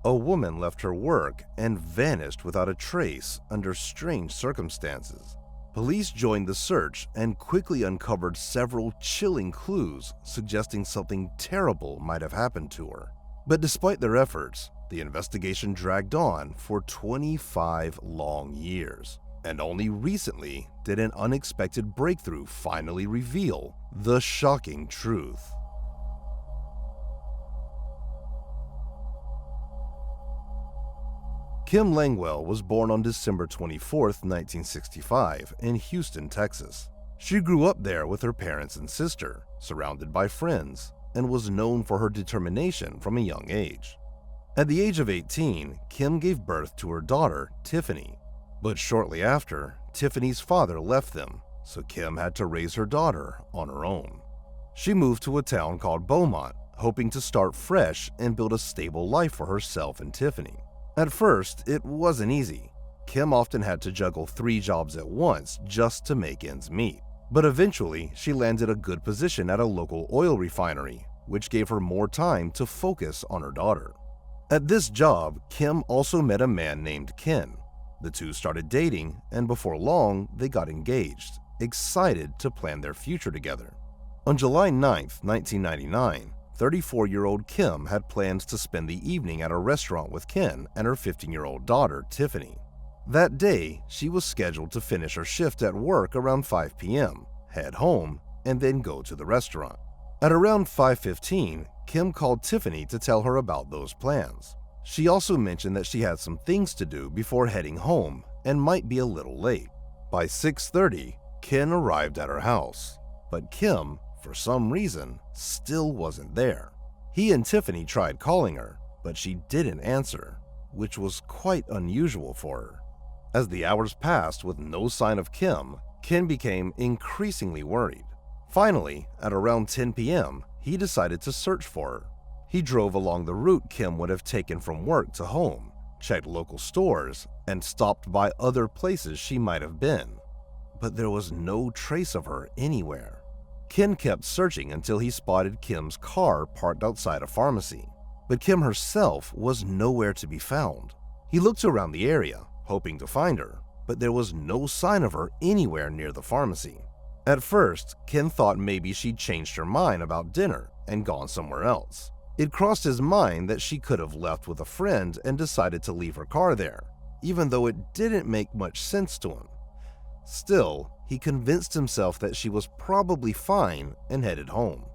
A woman left her work and vanished without a trace under strange circumstances. Police joined the search and quickly uncovered several chilling clues suggesting something terrible might have happened to her. But despite their efforts, the investigation dragged on for 25 long years, and only recently did an unexpected breakthrough finally reveal the shocking truth. Kim Langwell was born on December 24, 1965, in Houston, Texas. She grew up there with her parents and sister, surrounded by friends, and was known for her determination from a young age. At the age of 18, Kim gave birth to her daughter, Tiffany. But shortly after, Tiffany's father left them, so Kim had to raise her daughter on her own. She moved to a town called Beaumont, hoping to start fresh and build a stable life for herself and Tiffany. At first, it wasn't easy. Kim often had to juggle 3 jobs at once just to make ends meet. But eventually, she landed a good position at a local oil refinery, which gave her more time to focus on her daughter. At this job, Kim also met a man named Ken. The two started dating, and before long, they got engaged, excited to plan their future together. On July 9, 1999, 34-year-old Kim had plans to spend the evening at a restaurant with Ken and her 15-year-old daughter, Tiffany. That day, she was scheduled to finish her shift at work around 5 p.m., head home, and then go to the restaurant. At around 5:15, Kim called Tiffany to tell her about those plans. She also mentioned that she had some things to do before heading home and might be a little late. By 6:30, Ken arrived at her house, but Kim, for some reason, still wasn't there. He and Tiffany tried calling her, but she didn't answer, which was quite unusual for her. As the hours passed with no sign of Kim, Ken became increasingly worried. Finally, at around 10 p.m., he decided to search for her. He drove along the route Kim would have taken from work to home, checked local stores, and stopped by other places she might have been. But there was no trace of her anywhere. Ken kept searching until he spotted Kim's car parked outside a pharmacy, but Kim herself was nowhere to be found. He looked around the area, hoping to find her, but there was no sign of her anywhere near the pharmacy. At first, Ken thought maybe she'd changed her mind about dinner and gone somewhere else. It crossed his mind that she could have left with a friend and decided to leave her car there, even though it didn't make much sense to him. Still, he convinced himself that she was probably fine and headed home.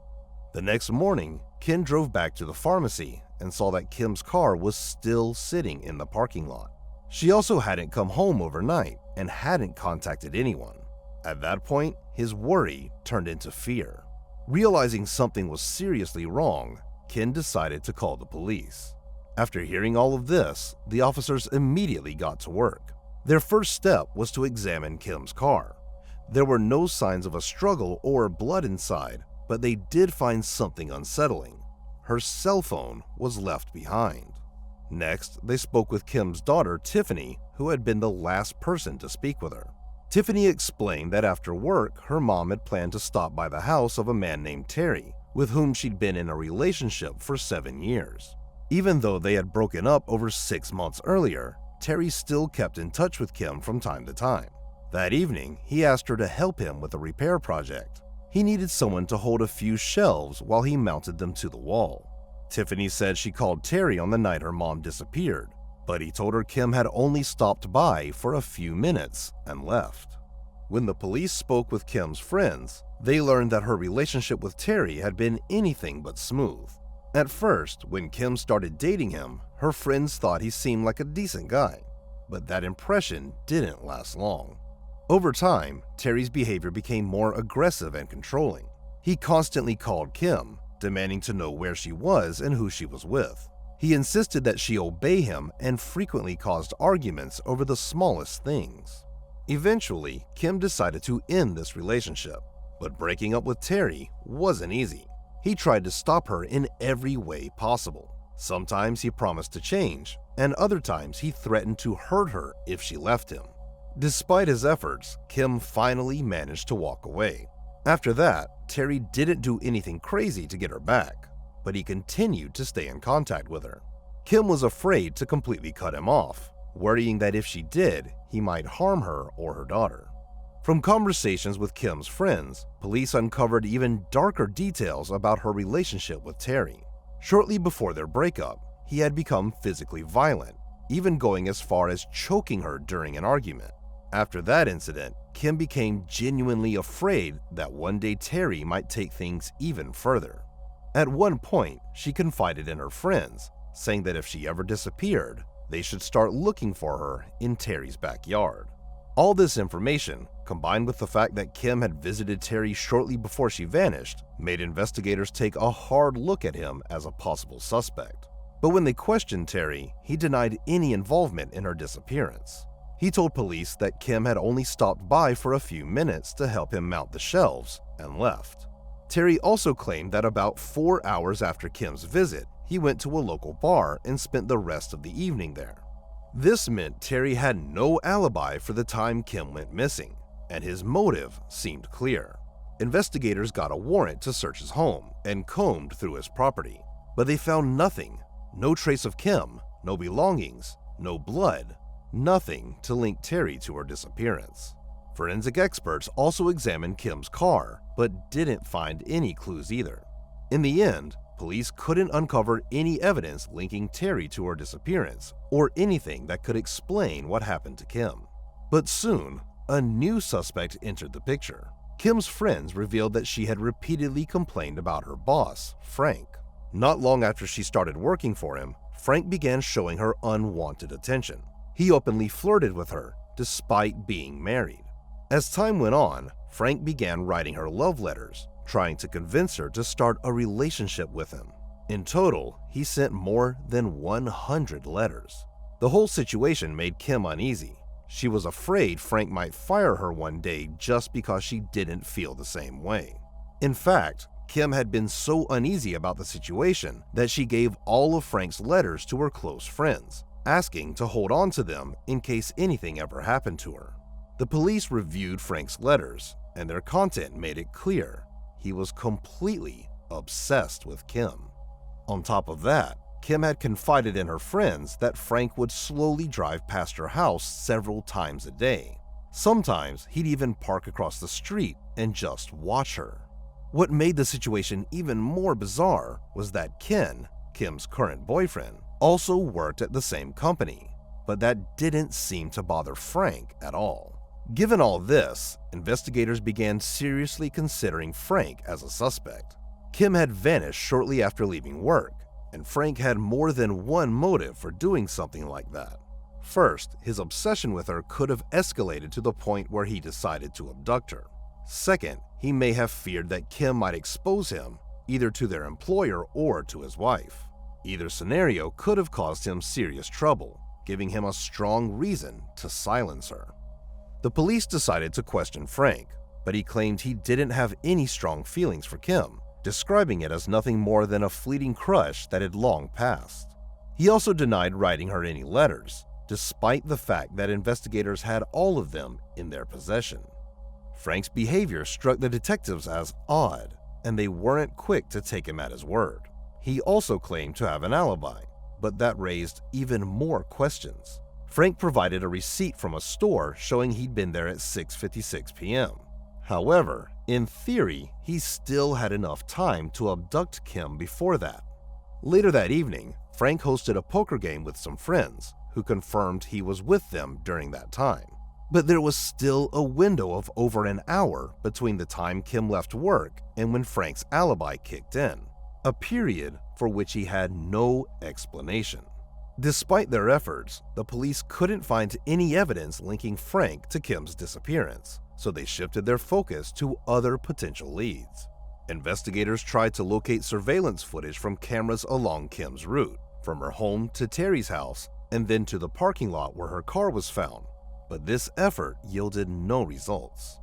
The next morning, Ken drove back to the pharmacy and saw that Kim's car was still sitting in the parking lot. She also hadn't come home overnight and hadn't contacted anyone. At that point, his worry turned into fear. Realizing something was seriously wrong, Ken decided to call the police. After hearing all of this, the officers immediately got to work. Their first step was to examine Kim's car. There were no signs of a struggle or blood inside, but they did find something unsettling. Her cell phone was left behind. Next, they spoke with Kim's daughter, Tiffany, who had been the last person to speak with her. Tiffany explained that after work, her mom had planned to stop by the house of a man named Terry, with whom she'd been in a relationship for 7 years. Even though they had broken up over 6 months earlier, Terry still kept in touch with Kim from time to time. That evening, he asked her to help him with a repair project. He needed someone to hold a few shelves while he mounted them to the wall. Tiffany said she called Terry on the night her mom disappeared, but he told her Kim had only stopped by for a few minutes and left. When the police spoke with Kim's friends, they learned that her relationship with Terry had been anything but smooth. At first, when Kim started dating him, her friends thought he seemed like a decent guy, but that impression didn't last long. Over time, Terry's behavior became more aggressive and controlling. He constantly called Kim, demanding to know where she was and who she was with. He insisted that she obey him and frequently caused arguments over the smallest things. Eventually, Kim decided to end this relationship, but breaking up with Terry wasn't easy. He tried to stop her in every way possible. Sometimes he promised to change, and other times he threatened to hurt her if she left him. Despite his efforts, Kim finally managed to walk away. After that, Terry didn't do anything crazy to get her back, but he continued to stay in contact with her. Kim was afraid to completely cut him off, worrying that if she did, he might harm her or her daughter. From conversations with Kim's friends, police uncovered even darker details about her relationship with Terry. Shortly before their breakup, he had become physically violent, even going as far as choking her during an argument. After that incident, Kim became genuinely afraid that one day Terry might take things even further. At one point, she confided in her friends, saying that if she ever disappeared, they should start looking for her in Terry's backyard. All this information, combined with the fact that Kim had visited Terry shortly before she vanished, made investigators take a hard look at him as a possible suspect. But when they questioned Terry, he denied any involvement in her disappearance. He told police that Kim had only stopped by for a few minutes to help him mount the shelves and left. Terry also claimed that about 4 hours after Kim's visit, he went to a local bar and spent the rest of the evening there. This meant Terry had no alibi for the time Kim went missing, and his motive seemed clear. Investigators got a warrant to search his home and combed through his property, but they found nothing. No trace of Kim, no belongings, no blood, nothing to link Terry to her disappearance. Forensic experts also examined Kim's car, but didn't find any clues either. In the end, police couldn't uncover any evidence linking Terry to her disappearance or anything that could explain what happened to Kim. But soon, a new suspect entered the picture. Kim's friends revealed that she had repeatedly complained about her boss, Frank. Not long after she started working for him, Frank began showing her unwanted attention. He openly flirted with her, despite being married. As time went on, Frank began writing her love letters, trying to convince her to start a relationship with him. In total, he sent more than 100 letters. The whole situation made Kim uneasy. She was afraid Frank might fire her one day just because she didn't feel the same way. In fact, Kim had been so uneasy about the situation that she gave all of Frank's letters to her close friends, asking to hold on to them in case anything ever happened to her. The police reviewed Frank's letters, and their content made it clear he was completely obsessed with Kim. On top of that, Kim had confided in her friends that Frank would slowly drive past her house several times a day. Sometimes he'd even park across the street and just watch her. What made the situation even more bizarre was that Ken, Kim's current boyfriend, also worked at the same company, but that didn't seem to bother Frank at all. Given all this, investigators began seriously considering Frank as a suspect. Kim had vanished shortly after leaving work, and Frank had more than one motive for doing something like that. First, his obsession with her could have escalated to the point where he decided to abduct her. Second, he may have feared that Kim might expose him, either to their employer or to his wife. Either scenario could have caused him serious trouble, giving him a strong reason to silence her. The police decided to question Frank, but he claimed he didn't have any strong feelings for Kim, describing it as nothing more than a fleeting crush that had long passed. He also denied writing her any letters, despite the fact that investigators had all of them in their possession. Frank's behavior struck the detectives as odd, and they weren't quick to take him at his word. He also claimed to have an alibi, but that raised even more questions. Frank provided a receipt from a store showing he'd been there at 6:56 p.m. However, in theory, he still had enough time to abduct Kim before that. Later that evening, Frank hosted a poker game with some friends, who confirmed he was with them during that time. But there was still a window of over an hour between the time Kim left work and when Frank's alibi kicked in, a period for which he had no explanation. Despite their efforts, the police couldn't find any evidence linking Frank to Kim's disappearance, so they shifted their focus to other potential leads. Investigators tried to locate surveillance footage from cameras along Kim's route, from her home to Terry's house, and then to the parking lot where her car was found, but this effort yielded no results.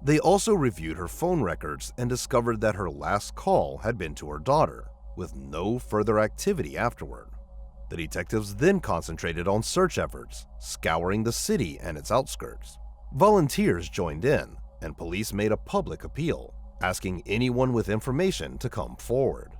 They also reviewed her phone records and discovered that her last call had been to her daughter, with no further activity afterward. The detectives then concentrated on search efforts, scouring the city and its outskirts. Volunteers joined in, and police made a public appeal, asking anyone with information to come forward.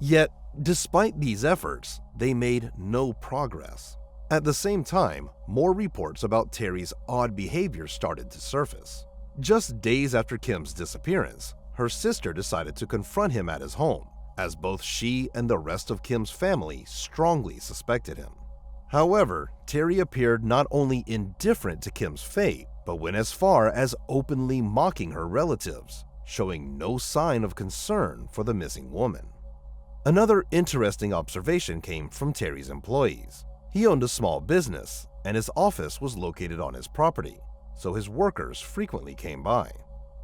Yet, despite these efforts, they made no progress. At the same time, more reports about Terry's odd behavior started to surface. Just days after Kim's disappearance, her sister decided to confront him at his home, as both she and the rest of Kim's family strongly suspected him. However, Terry appeared not only indifferent to Kim's fate, but went as far as openly mocking her relatives, showing no sign of concern for the missing woman. Another interesting observation came from Terry's employees. He owned a small business, and his office was located on his property, so his workers frequently came by.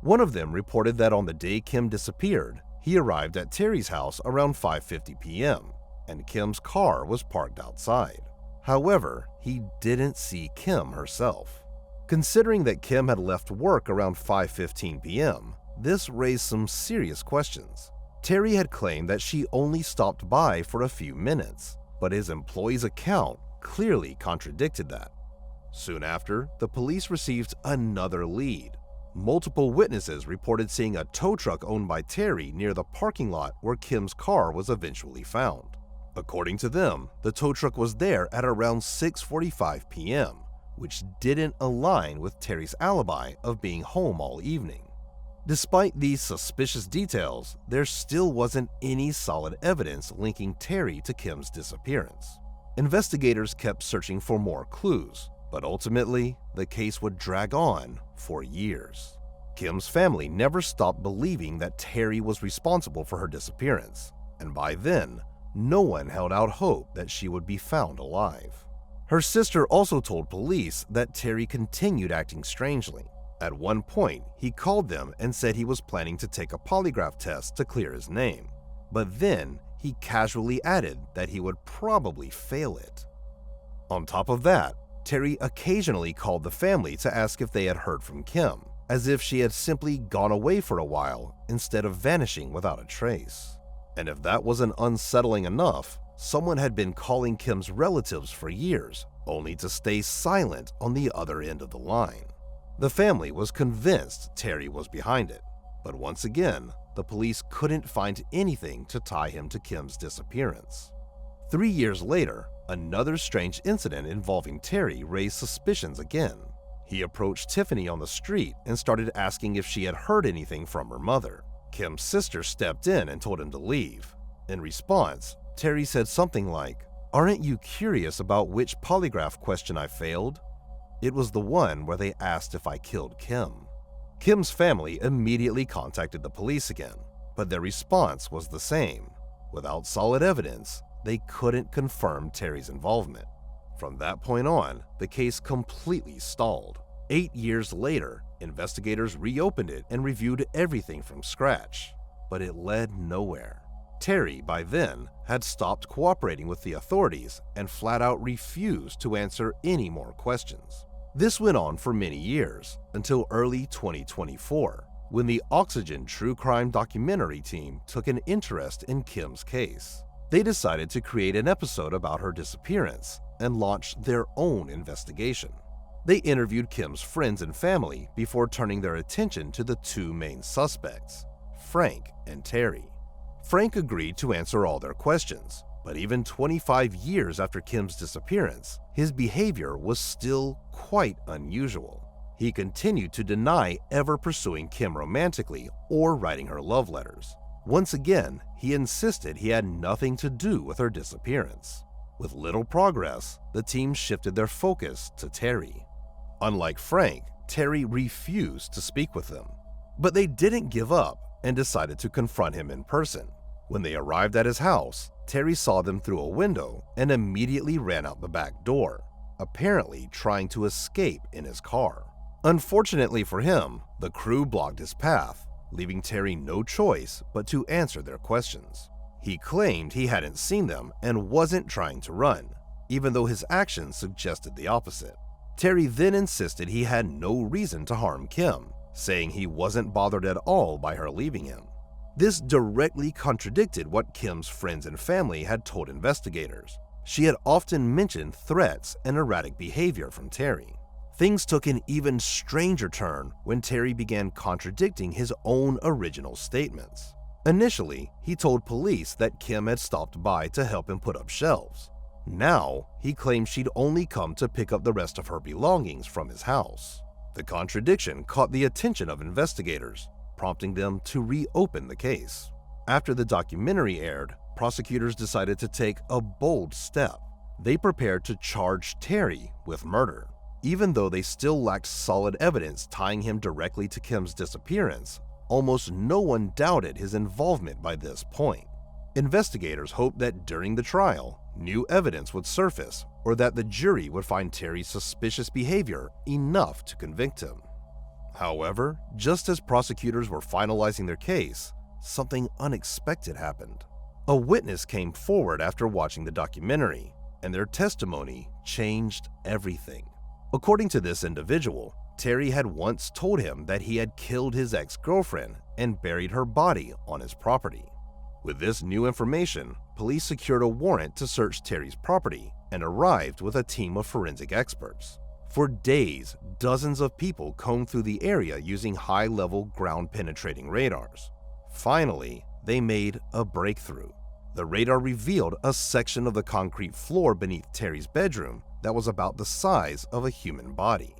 One of them reported that on the day Kim disappeared, he arrived at Terry's house around 5:50 p.m., and Kim's car was parked outside. However, he didn't see Kim herself. Considering that Kim had left work around 5:15 p.m., this raised some serious questions. Terry had claimed that she only stopped by for a few minutes, but his employee's account clearly contradicted that. Soon after, the police received another lead. Multiple witnesses reported seeing a tow truck owned by Terry near the parking lot where Kim's car was eventually found. According to them, the tow truck was there at around 6:45 p.m., which didn't align with Terry's alibi of being home all evening. Despite these suspicious details, there still wasn't any solid evidence linking Terry to Kim's disappearance. Investigators kept searching for more clues, but ultimately, the case would drag on for years. Kim's family never stopped believing that Terry was responsible for her disappearance, and by then, no one held out hope that she would be found alive. Her sister also told police that Terry continued acting strangely. At one point, he called them and said he was planning to take a polygraph test to clear his name, but then he casually added that he would probably fail it. On top of that, Terry occasionally called the family to ask if they had heard from Kim, as if she had simply gone away for a while instead of vanishing without a trace. And if that wasn't unsettling enough, someone had been calling Kim's relatives for years, only to stay silent on the other end of the line. The family was convinced Terry was behind it, but once again, the police couldn't find anything to tie him to Kim's disappearance. 3 years later, another strange incident involving Terry raised suspicions again. He approached Tiffany on the street and started asking if she had heard anything from her mother. Kim's sister stepped in and told him to leave. In response, Terry said something like, "Aren't you curious about which polygraph question I failed?" It was the one where they asked if I killed Kim. Kim's family immediately contacted the police again, but their response was the same. Without solid evidence, they couldn't confirm Terry's involvement. From that point on, the case completely stalled. 8 years later, investigators reopened it and reviewed everything from scratch, but it led nowhere. Terry, by then, had stopped cooperating with the authorities and flat out refused to answer any more questions. This went on for many years, until early 2024, when the Oxygen True Crime documentary team took an interest in Kim's case. They decided to create an episode about her disappearance and launched their own investigation. They interviewed Kim's friends and family before turning their attention to the two main suspects, Frank and Terry. Frank agreed to answer all their questions, but even 25 years after Kim's disappearance, his behavior was still quite unusual. He continued to deny ever pursuing Kim romantically or writing her love letters. Once again, he insisted he had nothing to do with her disappearance. With little progress, the team shifted their focus to Terry. Unlike Frank, Terry refused to speak with them. But they didn't give up and decided to confront him in person. When they arrived at his house, Terry saw them through a window and immediately ran out the back door, apparently trying to escape in his car. Unfortunately for him, the crew blocked his path, leaving Terry no choice but to answer their questions. He claimed he hadn't seen them and wasn't trying to run, even though his actions suggested the opposite. Terry then insisted he had no reason to harm Kim, saying he wasn't bothered at all by her leaving him. This directly contradicted what Kim's friends and family had told investigators. She had often mentioned threats and erratic behavior from Terry. Things took an even stranger turn when Terry began contradicting his own original statements. Initially, he told police that Kim had stopped by to help him put up shelves. Now, he claimed she'd only come to pick up the rest of her belongings from his house. The contradiction caught the attention of investigators, prompting them to reopen the case. After the documentary aired, prosecutors decided to take a bold step. They prepared to charge Terry with murder. Even though they still lacked solid evidence tying him directly to Kim's disappearance, almost no one doubted his involvement by this point. Investigators hoped that during the trial, new evidence would surface or that the jury would find Terry's suspicious behavior enough to convict him. However, just as prosecutors were finalizing their case, something unexpected happened. A witness came forward after watching the documentary, and their testimony changed everything. According to this individual, Terry had once told him that he had killed his ex-girlfriend and buried her body on his property. With this new information, police secured a warrant to search Terry's property and arrived with a team of forensic experts. For days, dozens of people combed through the area using high-level ground-penetrating radars. Finally, they made a breakthrough. The radar revealed a section of the concrete floor beneath Terry's bedroom that was about the size of a human body.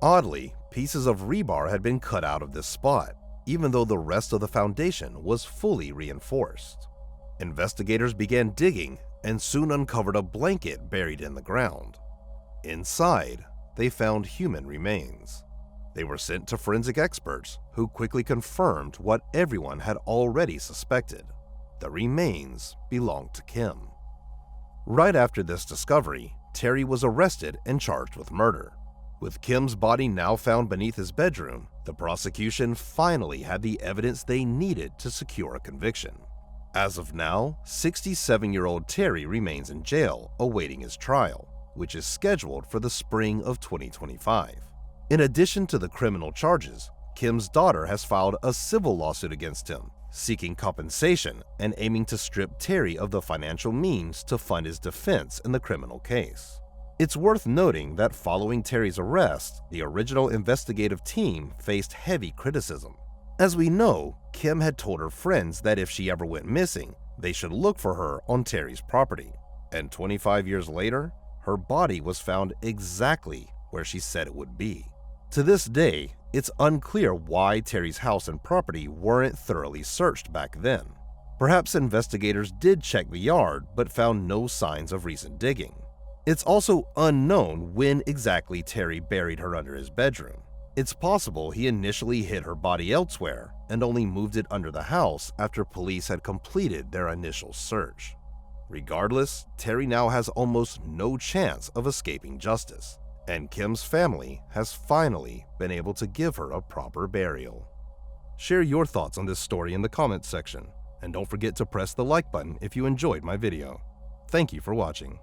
Oddly, pieces of rebar had been cut out of this spot, even though the rest of the foundation was fully reinforced. Investigators began digging and soon uncovered a blanket buried in the ground. Inside, they found human remains. They were sent to forensic experts who quickly confirmed what everyone had already suspected. The remains belonged to Kim. Right after this discovery, Terry was arrested and charged with murder. With Kim's body now found beneath his bedroom, the prosecution finally had the evidence they needed to secure a conviction. As of now, 67-year-old Terry remains in jail awaiting his trial, which is scheduled for the spring of 2025. In addition to the criminal charges, Kim's daughter has filed a civil lawsuit against him, seeking compensation and aiming to strip Terry of the financial means to fund his defense in the criminal case. It's worth noting that following Terry's arrest, the original investigative team faced heavy criticism. As we know, Kim had told her friends that if she ever went missing, they should look for her on Terry's property. And 25 years later, her body was found exactly where she said it would be. To this day, it's unclear why Terry's house and property weren't thoroughly searched back then. Perhaps investigators did check the yard but found no signs of recent digging. It's also unknown when exactly Terry buried her under his bedroom. It's possible he initially hid her body elsewhere and only moved it under the house after police had completed their initial search. Regardless, Terry now has almost no chance of escaping justice, and Kim's family has finally been able to give her a proper burial. Share your thoughts on this story in the comments section, and don't forget to press the like button if you enjoyed my video. Thank you for watching.